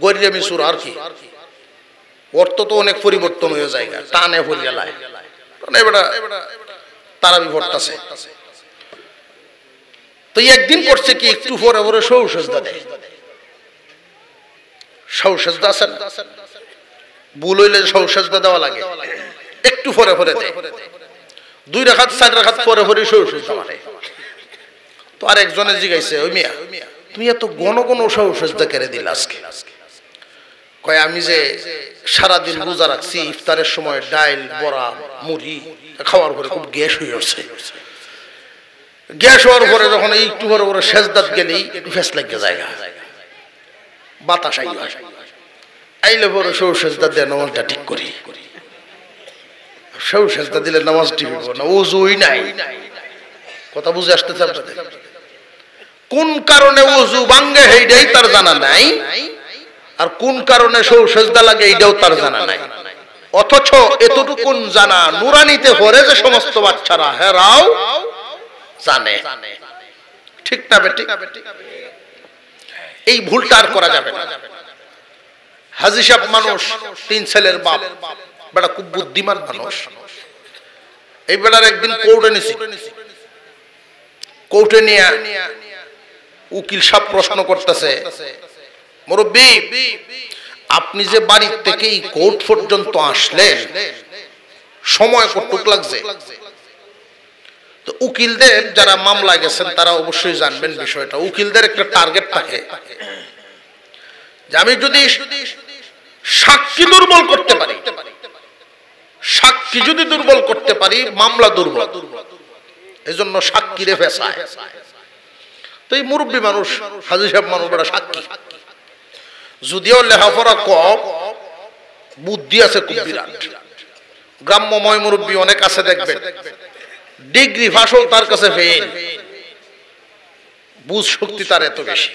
গরিয়ামি সূরা আর কি। অর্থ তো অনেক পরিবর্তন হয়ে যায়, টানে হয়ে যায়। বেটা তারাবি পড়তাছে। তো একদিন করছে কি, একটু পরে পরে সৌ সেজদা দেয়। সৌ সেজদা আছে না, ভুল হইলে সৌ সেজদা দেওয়া লাগে, একটু পরে পরে দেয়। 2 রাকাত 4 রাকাত পরে পরে সৌ সেজদা মারে। তো আরেকজনে জিজ্ঞাসা, ওই মিয়া তুমি এত ঘন ঘন সৌ সেজদা করে দিলে আজকে? কয় আমি যে সারাদিন রোজা রাখছি, ইফতারের সময় ডাইল বড়া মুড়ি খাওয়ার পরে খুব গ্যাস হয়ে উঠছে। গ্যাস হওয়ার পরে যখন একটু পরে পরে সেজদাত গেলেই একটু ফেস লাগে জায়গা, বাতাস আইলে পরে সৌ সেজদা দিয়ে নামাজটা ঠিক করি। সৌ সেজদা দিলে নামাজ ঠিক হইব না, ওযুই নাই। কথা বুঝে আসতেছে আপনাদের? কোন কারণে ওযু ভাঙে এইটাই তার জানা নাই, আর কোন কারণে সৌ সেজদা লাগে এইটাও তার জানা নাই। অথচ এতটুকুন জানা নুরানিতে পড়ে যে সমস্ত বাচ্চারা, হেরাও জানে। ঠিক না বেটি? এই ভুলটা আর করা যাবে না। হাজী সাহেব মানুষ, 3 ছেলের বাপ, বেটা খুব বুদ্ধিমান মানুষ। এই বেটার একদিন কোর্টে নিছি, কোর্টে নিয়ে উকিল সাহেব প্রশ্ন করতেছে, মুরব্বি আপনি যে বাড়ি থেকে এই কোর্ট পর্যন্ত আসলেন, সময় কতটুকু লাগছে? তো উকিলদের যারা মামলা গেছেন তারা অবশ্যই জানবেন বিষয়টা। উকিলদের একটা টার্গেট থাকে যে আমি যদি সাক্ষী দুর্বল করতে পারি, সাক্ষী যদি দুর্বল করতে পারি, মামলা দুর্বল, এজন্য সাক্ষীরে ফেসায়। তো এই মুরব্বী মানুষ, হাজী সাহেব মানুষ, বড় সাক্ষী, যদিও লেখাপড়া কম, বুদ্ধি আছে খুব বিরাট। গ্রাম্যময় মুরব্বী অনেক আছে দেখবেন, ডিগ্রি ভাষণ তার কাছে ফেল, বুঝ শক্তি তার এত বেশি।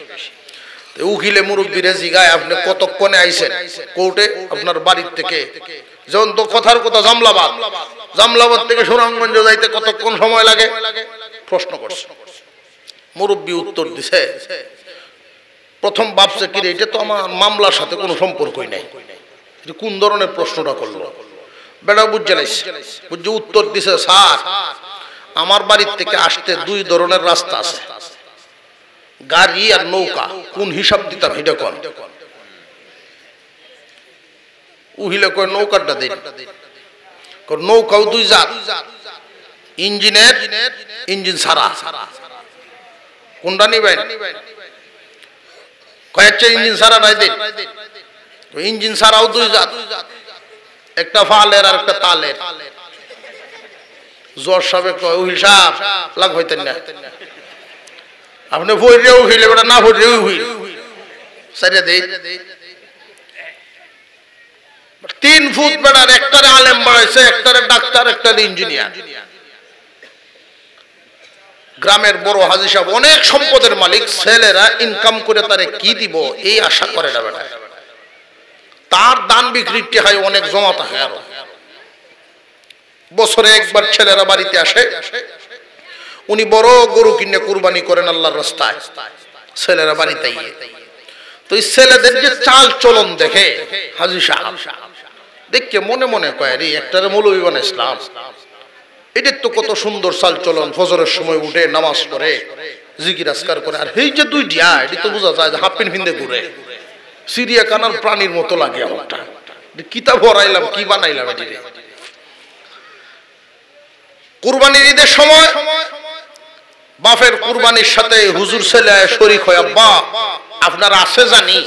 উকিলে মুরব্বীরে জিগায়, আপনি কতক্ষণে আইছেন কোর্টে? আপনার বাড়ির থেকে, যেমন তো কথার কথা জামলাবাদ, জামলাবাদ থেকে সুনামগঞ্জ যাইতে কতক্ষণ সময় লাগে? প্রশ্ন করছে। মুরব্বী উত্তর দিছে, প্রথম ভাবছে কি রে, এটা তো আমার মামলার সাথে কোনো সম্পর্কই নাই, কোন ধরনের প্রশ্নটা করলো? বেটা বুঝে লাইছে, বুঝে উত্তর দিছে, স্যার আমার বাড়ির থেকে আসতে 2 ধরনের রাস্তা আছে, গাড়ি আর নৌকা, কোন হিসাব দিতাম এটা কোন? উহিলে কয় নৌকাটা দিন। নৌকাও 2 জাত, ইঞ্জিনের, ইঞ্জিন ছাড়া, কোনটা নিবেন? কয়েকটা ইঞ্জিন ছাড়া নাই দিন। ইঞ্জিন ছাড়াও 2 জাত, একটা ফালের আর একটা তালের। জজ সাহেব কয়, উহিল সাহেব লাগ হইতেন না, আপনি ভৈরেও হইলে বেটা না ভৈরেও হইল সাইডে দেই 3 ফুট বেটার একটারে আলেম বাড়াইছে একটারে ডাক্তার একটারে ইঞ্জিনিয়ার গ্রামের বড় হাজী সাহেব অনেক সম্পদের মালিক ছেলেরা ইনকাম করে তারে কি দিব এই আশা করে না বেটা তার দান বিক্রির টাকায় অনেক জমা থাকে আর বছরে একবার ছেলেরা বাড়িতে আসে উনি বড় গরু কিনে কুরবানি করেন আল্লাহর রাস্তায় ছেলেরা বাড়িতে তো এই ছেলেদের যে চাল চলন দেখে হাজী সাহেব দেখে মনে মনে কয় রে একটারে মৌলবী বানাইছিলাম এটা তো কত সুন্দর চাল চলন ফজরের সময় উঠে নামাজ পড়ে জিকির আজকার করে আর এই যে দুইটা এটা তো বোঝা যায় হাফ প্যান্ট ভিন্দে ঘুরে চিড়িয়াখানার প্রাণীর মতো লাগে আমারটা কিতাব ভরাইলাম কি বানাইলাম এটিকে কুরবানির ঈদের সময় বাপের কুরবানির সাথে হুজুর ছেলে শরীক হয় আব্বা আপনারা আছে জানি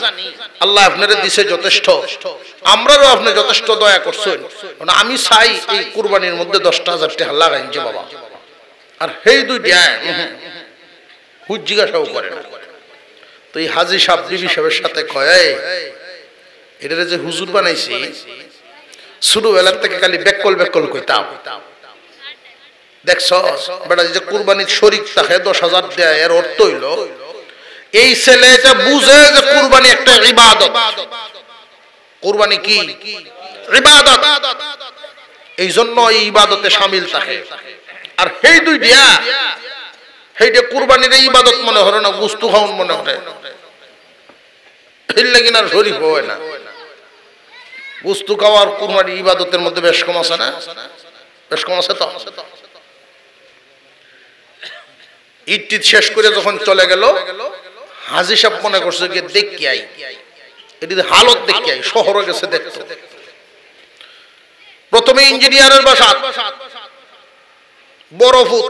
আল্লাহ আপনারে দিছে যথেষ্ট আমরাও আপনি যথেষ্ট দয়া করছেন আমি চাই এই কুরবানির মধ্যে 10,000 টাকা লাগাইন যে বাবা আর সেই দুইটা হুজ জিজ্ঞাসাও করে না তো এই হাজী সাহেব বিবি সাহেবের সাথে কয় এটারে যে হুজুর বানাইছি ছোটবেলার থেকে খালি বেকল বেকল কইতাম দেখছো বেটা যে কুরবানির শরীক থাকে 10,000 দেয় এর অর্থ হইল এই ছেলেটা বুঝে যে কুরবানি একটা ইবাদত কুরবানি কি ইবাদত এই জন্য এই ইবাদতে শামিল থাকে আর সেই দুই দিয়া সেইটা কুরবানির ইবাদত মনে হলো না গুস্তু খাওন মনে হয় এই লাগি না শরীফ হয় না গুস্তু খাওয়ার কুরবানি ইবাদতের মধ্যে বেশ কম আছে না বেশ কম আছে তো ঈদ শেষ করে যখন চলে গেল হাজী সাহেব মনে করছে যে দেখি আই এটি হালত দেখি আই শহরে গেছে দেখতো প্রথমে ইঞ্জিনিয়ারের বাসা বড় ফুট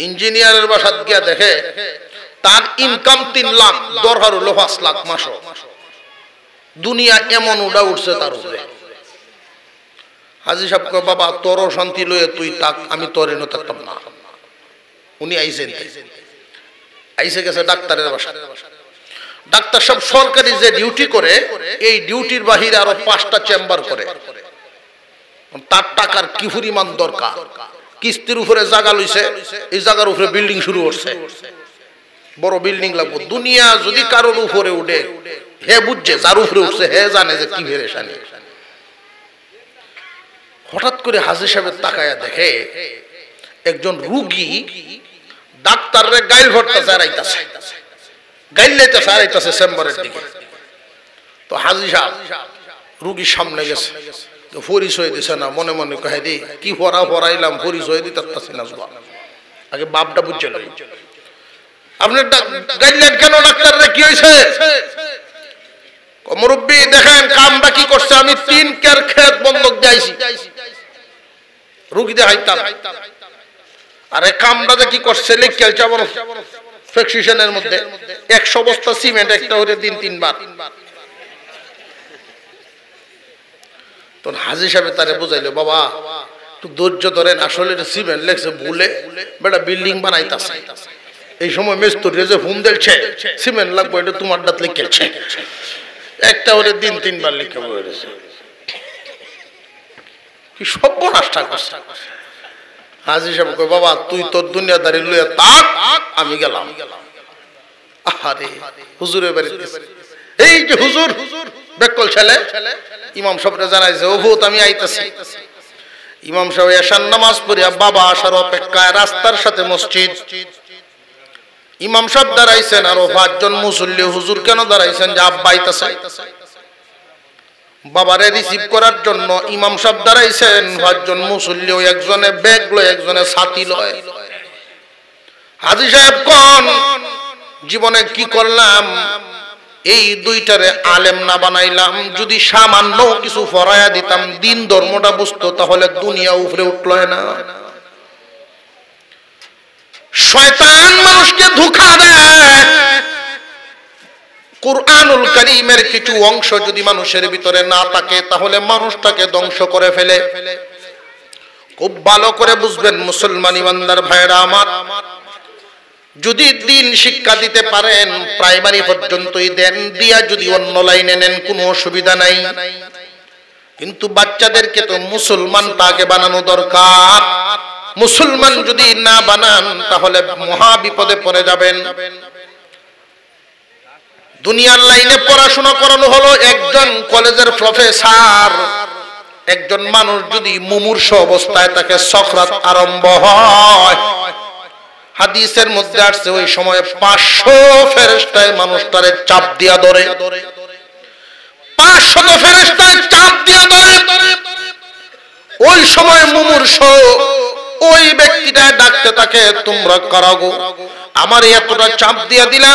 ইঞ্জিনিয়ারের বাসা গিয়া দেখে তার ইনকাম 3 লাখ দরকার হলো 5 লাখ মাস দুনিয়া এমন উড়া উঠছে তার উপরে হাজী সাহেব কয় বাবা তোর শান্তি লয়ে তুই থাক আমি তোরে ন থাকতাম না উনি আইসে গেছে ডাক্তারের বাসা ডাক্তার সব সরকারি যে ডিউটি করে এই ডিউটির বাহিরে আরো 5টা চেম্বার করে তার টাকার কি পরিমাণ দরকার কিস্তির উপরে জায়গা লইছে এই জায়গার উপরে বিল্ডিং শুরু করছে বড় বিল্ডিং লাগবে দুনিয়া যদি কারোর উপরে উঠে হে বুঝছে যার উপরে উঠছে হে জানে যে কি পেরেশানি হঠাৎ করে হাজী সাহেবের তাকায়া দেখে একজন রোগী ডাক্তাররে গাইল ভরতে আইতাছে গাইল লাইতেছে আইতাছে চেম্বারের দিকে তো হাজী সাহেব রোগীর সামনে গেছে তো পরিচয় দিছে না মনে মনে কহে দি কি পড়াইলাম পরিচয় দিতে পারতাছি না আগে বাপটা বুঝছে না আপনি গাইলেন কেন ডাক্তাররে কি হয়েছে মুরব্বী দেখেন কামটা কি করছে আমি 3 কের ক্ষেত বন্ধক দিয়েছি রোগী দেখাইতাম আরে কামটা কি করছে লিখেল চাবন ফ্যাকশনের মধ্যে 100 বস্তা সিমেন্ট একটা হরে দিন 3 বার তো হাজী সাহেব তারে বুঝাইলো বাবা একটু ধৈর্য ধরেন আসলে সিমেন্ট লেখছে ভুলে বেটা বিল্ডিং বানাইতাছে এই সময় মিস্ত্রি যে ফোন দিলছে সিমেন্ট লাগবে এটা তোমার দাঁত লিখেছে একটা হরে দিন 3 বার লিখে বলেছে কি সর্বনাশটা করছে হাজী সাহেব কয় বাবা তুই তোর দুনিয়াদারি লইয়া থাক আমি গেলাম আরে হুজুরের বাড়িতে এই যে হুজুর বেকল ছেলে ইমাম সাহেবরে জানাইছে ও ভূত আমি আইতাছি ইমাম সাহেব এশার নামাজ পড়িয়া বাবা আসার অপেক্ষায় রাস্তার সাথে মসজিদ ইমাম সাহেব দাঁড়াইছেন আর 5 জন মুসল্লি হুজুর কেন দাঁড়াইছেন যে আব্বা আইতাছে বাবারে রিসিভ করার জন্য ইমাম সাহেব দাঁড়াইছেন 5 জন মুসল্লি একজনে ব্যাগ লয় একজনে ছাতি লয় হাজী সাহেব কোন জীবনে কি করলাম এই দুইটারে আলেম না বানাইলাম যদি সামান্য কিছু ফরায়া দিতাম দিন ধর্মটা বুঝতো তাহলে দুনিয়া উপরে উঠলো না শয়তান মানুষকে ধোঁকা দেয় কুরআনুল কারীমের কিছু অংশ যদি মানুষের ভিতরে না থাকে তাহলে মানুষটাকে ধ্বংস করে ফেলে খুব ভালো করে বুঝবেন মুসলমান ইমানদার ভাইরা আমার যদি দিন শিক্ষা দিতে পারেন প্রাইমারি পর্যন্তই দেন, দিয়া যদি অন্য লাইনে নেন কোনো অসুবিধা নাই। কিন্তু বাচ্চাদেরকে তো মুসলমানটাকে বানানো দরকার। মুসলমান যদি না বানান তাহলে মহা বিপদে পড়ে যাবেন। দুনিয়ার লাইনে পড়াশোনা করানো হলো একজন কলেজের প্রফেসর, একজন মানুষ যদি মুমূর্ষ অবস্থায় তাকে সকরাত আরম্ভ হয়, হাদিসের মধ্যে আসছে ওই সময় 500 ফেরেশতায় মানুষটারে চাপ দিয়া ধরে, 500 ফেরেশতায় চাপ দিয়া ধরে। ওই সময় মুমূর্ষ ওই ব্যক্তিটা ডাকতে থাকে, তোমরা কারাগো আমার এতটা চাপ দিয়া দিলা,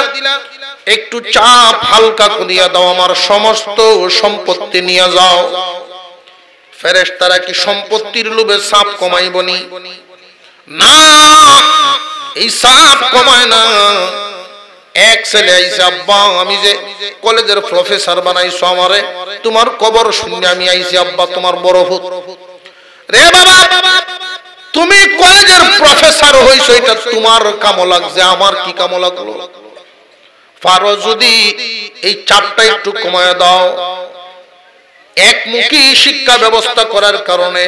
একটু চাপ হালকা করিয়া দাও, আমার সমস্ত সম্পত্তি নিয়ে যাও। ফেরেশতারা কি সম্পত্তির লোভে চাপ কমাইবনি? না, এই চাপ কমায় না। এক ছেলে আইছে, আব্বা আমি যে কলেজের প্রফেসর বানাইছো আমারে, তোমার কবর শুনে আমি আইছি আব্বা, তোমার বড় ভূত। রে বাবা, তুমি কলেজের প্রফেসর হইছো এটা তোমার কামো লাগছে, আমার কি কামো লাগলো? পারো যদি এই চাপটা একটু কমায় দাও। একমুখী শিক্ষা ব্যবস্থা করার কারণে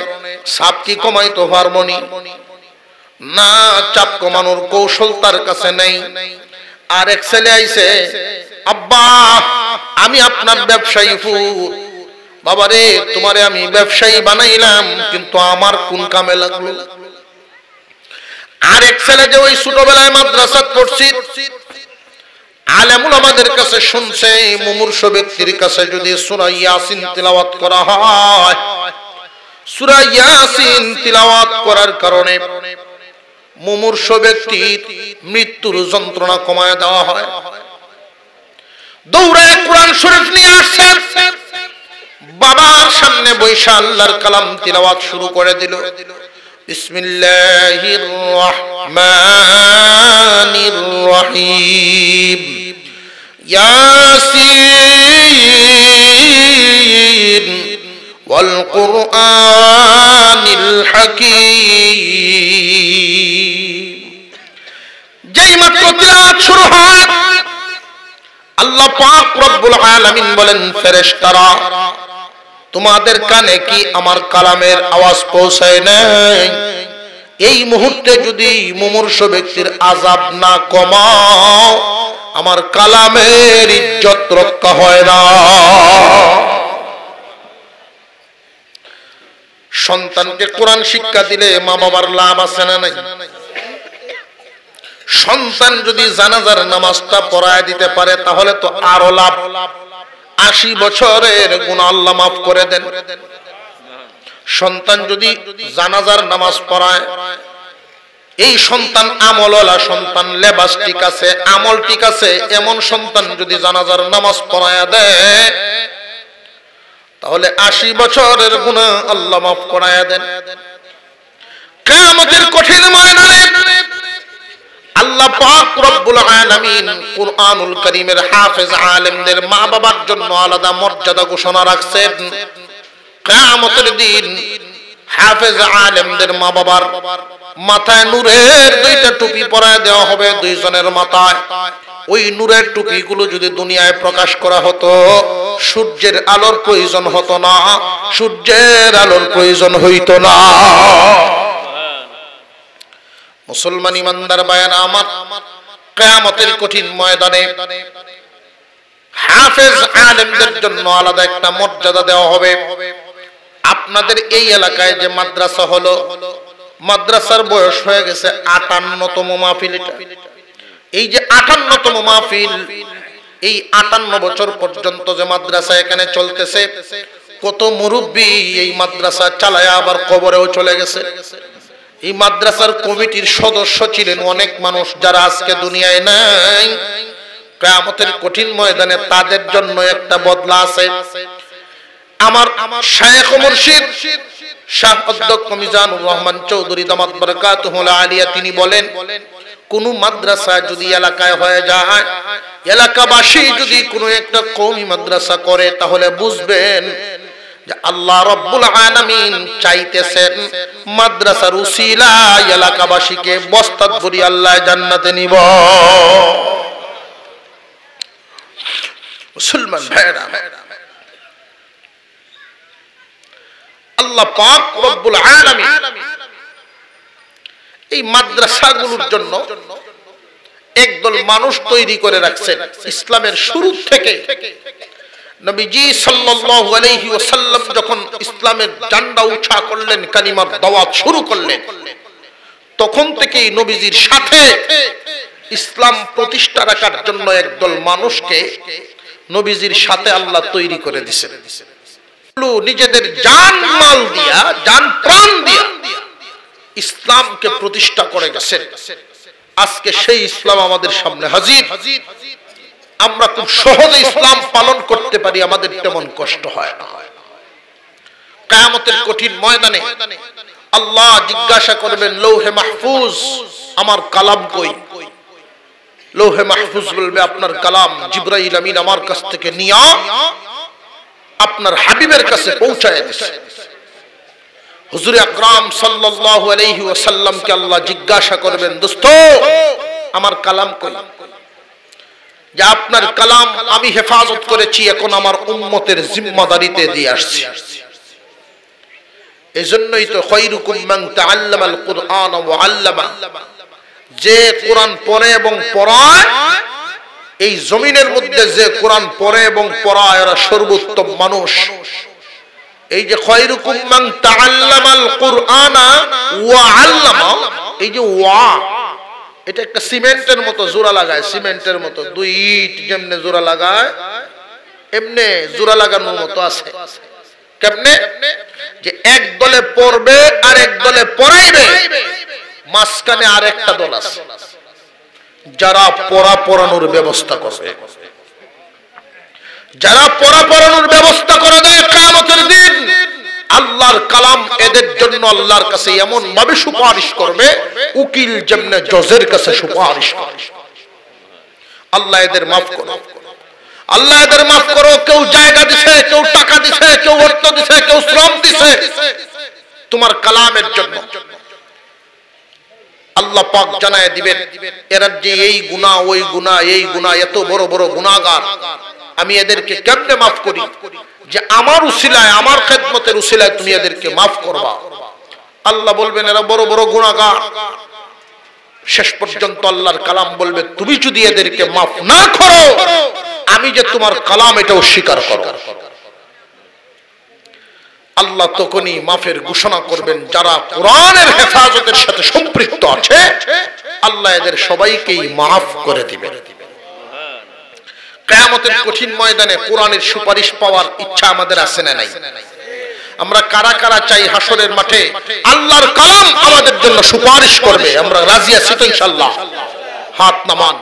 চাপ কি কমাইতে পারবনি? না, চাপ কমানোর কৌশল তার কাছে নেই। আর এক ছেলে আইছে, আব্বা আমি আপনার ব্যবসায়ী পুত, বাবারে তোমারে আমি ব্যবসায়ী বানাইলাম, কিন্তু আমার কোন কামে লাগলো? আর এক ছেলে যে ওই ছোটবেলায় মাদ্রাসা পড়ছি, আলেমুল আমাদের কাছে শুনছে, মুমূর্ষ ব্যক্তির কাছে যদি সূরা ইয়াসিন তিলাওয়াত করা হয়, সূরা ইয়াসিন তিলাওয়াত করার কারণে মুমূর্ষ ব্যক্তির মৃত্যুর যন্ত্রণা কমায় দেওয়া হয়। দৌড়ায় কোরআন শরীফ নিয়ে আসছে, বাবার সামনে বৈশা আল্লাহর কালাম তিলাওয়াত শুরু করে দিল। বিসমিল্লাহির রহমানির রহিম, ইয়াসিন ওয়াল কুরআনিল হাকীম। যেই মাত্র তিলাওয়াত শুরু হয়, আল্লাহ পাক রব্বুল আলামিন বলেন, ফেরেশতারা তোমাদের কানে কি আমার কালামের আওয়াজ পৌঁছায় নাই? এই মুহূর্তে যদি মুমূর্ষ ব্যক্তির আযাব না কমাও, আমার কালামের ইজ্জত রক্ষা হয় না। সন্তানকে কোরআন শিক্ষা দিলে মা বাবার লাভ আছে না নাই? সন্তান যদি জানাজার নামাজটা পড়ায় দিতে পারে তাহলে তো আরো লাভ। 80 বছরের গুনাহ আল্লাহ মাফ করে দেন। সন্তান যদি জানাজার নামাজ পড়ায়, এই সন্তান আমলওয়ালা সন্তান, লেবাস ঠিক আছে, আমল ঠিক আছে, এমন সন্তান যদি জানাজার নামাজ পড়ায় দেয় তাহলে 80 বছরের গুনাহ আল্লাহ মাফ করায়া দেন। কিয়ামতের কঠিন ময়দানে আল্লাহ পাক রব্বুল আলামিন কুরআনুল কারীমের হাফেজ আলেমদের মা বাবার জন্য আলাদা মর্যাদা ঘোষণা রাখছেন। কিয়ামতের দিন হাফেজ আলেমদের মা বাবার মাথায় নূরের 2টা টুপি পরায় দেওয়া হবে, 2 জনের মাথায়। ওই নূরের টুপিগুলো যদি দুনিয়ায় প্রকাশ করা হতো, সূর্যের আলোর প্রয়োজন হতো না, সূর্যের আলোর প্রয়োজন হইতো না। মুসলমান ইমানদার ভাইয়েরা আমার, কিয়ামতের কঠিন ময়দানে হাফেজ আলেমদের জন্য আলাদা একটা মর্যাদা দেওয়া হবে। আপনাদের এই এলাকায় যে মাদ্রাসা হলো, মাদ্রাসার বয়স হয়ে গেছে 58তম মাহফিল। এই যে 58তম মাহফিল, এই 58 বছর পর্যন্ত যে মাদ্রাসা এখানে চলতেছে, কত মুরব্বী এই মাদ্রাসা চালায় আবার কবরেও চলে গেছে। এই মাদ্রাসার কমিটির সদস্য ছিলেন অনেক মানুষ যারা আজকে দুনিয়ায় নাই। কিয়ামতের কঠিন ময়দানে তাদের জন্য একটা বদলা আছে। আমার শায়েখ মুর্শিদ শাহ অধ্যক্ষ মিজানুর রহমান চৌধুরী দামাত বারাকাতুহুল আলিয়া তিনি বলেন, কোন মাদ্রাসা যদি এলাকায় হয়ে যায়, এলাকাবাসী যদি কোনো একটা কওমি মাদ্রাসা করে, তাহলে বুঝবেন যে আল্লাহ রাব্বুল আলামিন চাইতেছেন মাদ্রাসার উসিলা এলাকাবাসীকে বস্তাত ভরি আল্লাহ জান্নাতে নিব। মুসলমান ভাইরা, আল্লাহ পাক রব্বুল আলামিন এই মাদ্রাসাগুলোর জন্য একদল মানুষ তৈরি করে রাখছেন। ইসলামের শুরু থেকে নবীজি সাল্লাল্লাহু আলাইহি ওয়াসাল্লাম যখন ইসলামের ঝান্ডা উঁচা করলেন, কালিমার দাওয়াত শুরু করলেন, তখন থেকেই নবীজির সাথে ইসলাম প্রতিষ্ঠা রাখার জন্য একদল মানুষকে নবীজির সাথে আল্লাহ তৈরি করে দিয়েছেন। নিজেদের জান মাল দিয়া, জান প্রাণ দিয়া ইসলামকে প্রতিষ্ঠা করে গেছেন। আজকে সেই ইসলাম আমাদের সামনে হাজির। আমরা খুব সহজে ইসলাম পালন করতে পারি, আমাদের তেমন কষ্ট হয় না। কিয়ামতের কঠিন ময়দানে আল্লাহ জিজ্ঞাসা করবেন, লৌহে মাহফুজ আমার কালাম কই? লৌহে মাহফুজ বলবে, আপনার কালাম জিবরাইল আমিন আমার কাছ থেকে নিয়া আপনার হাবিবের কাছে পৌঁছায় দিয়েছে। হুজুর আকরাম সাল্লাল্লাহু আলাইহি ওয়াসাল্লামকে আল্লাহ জিজ্ঞাসা করবেন, দোস্ত আমার কালাম কই? যে আপনার কালাম আমি হেফাজত করেছি, এখন আমার উম্মতের জিম্মাদারিতে দিয়ে আসছি। এজন্যই তো খায়রুকুম মান তাআল্লামাল কুরআন ওয়া আল্লামা, যে কোরআন পড়ে এবং পড়ায়, এই জমিনের মধ্যে যে কোরআন পড়ে এবং পড়ায় এরা সর্বোত্তম মানুষ। এই যে খায়রুকুম মান তাআল্লামাল কুরআনা ওয়া আল্লামা, এই যে ওয়া, এটা একটা সিমেন্টের মতো জোড়া লাগায়, সিমেন্টের মতো দুই ইট যেমনে জোড়া লাগায় এমনে জোড়া লাগানোর মতো আছে। কেমনে? যে এক দলে পড়বে আর এক দলে পড়াইবে, মাঝখানে আর একটা দল আছে যারা পড়ানোর ব্যবস্থা করবে। যারা পড়ানোর ব্যবস্থা করে দেয়, কিয়ামতের দিন আল্লাহর কালাম এদের জন্য আল্লাহর কাছে এমন ভাবে সুপারিশ করবে, উকিল যেমনে জজের কাছে সুপারিশ করে। আল্লাহ এদের মাফ করো, আল্লাহ এদের মাফ করো। কেউ জায়গা দিছে, কেউ টাকা দিছে, কেউ অর্থ দিছে, কেউ শ্রম দিছে তোমার কালামের জন্য। আল্লাহ পাক জানায় দিবেন, এরা যে এই গুনাহ ওই গুনাহ, এই গুনাহ, এত বড় বড় গুনাহগার, আমি এদেরকে কেমনে মাফ করি? যে আমার উসিলায়, আমার খেদমতের উসিলায় তুমি এদেরকে মাফ করবা। আল্লাহ বলবেন এরা বড় বড় গুনাহগার। শেষ পর্যন্ত আল্লাহর কালাম বলবে, তুমি যদি এদেরকে মাফ না করো, আমি যে তোমার কালাম এটাও স্বীকার করো। আল্লাহ তখনই মাফের ঘোষণা করবেন। যারা কোরআনের হেফাজতের সাথে সম্পৃক্ত আছে, আল্লাহ এদের সবাইকেই মাফ করে দিবেন। কিয়ামতের কঠিন ময়দানে কোরআনের সুপারিশ পাওয়ার ইচ্ছা আমাদের আছে না নাই? আমরা কারা কারা চাই হাসরের মাঠে আল্লাহর কালাম আমাদের জন্য সুপারিশ করবে? আমরা রাজি আছি তো ইনশাআল্লাহ? হাত নামান।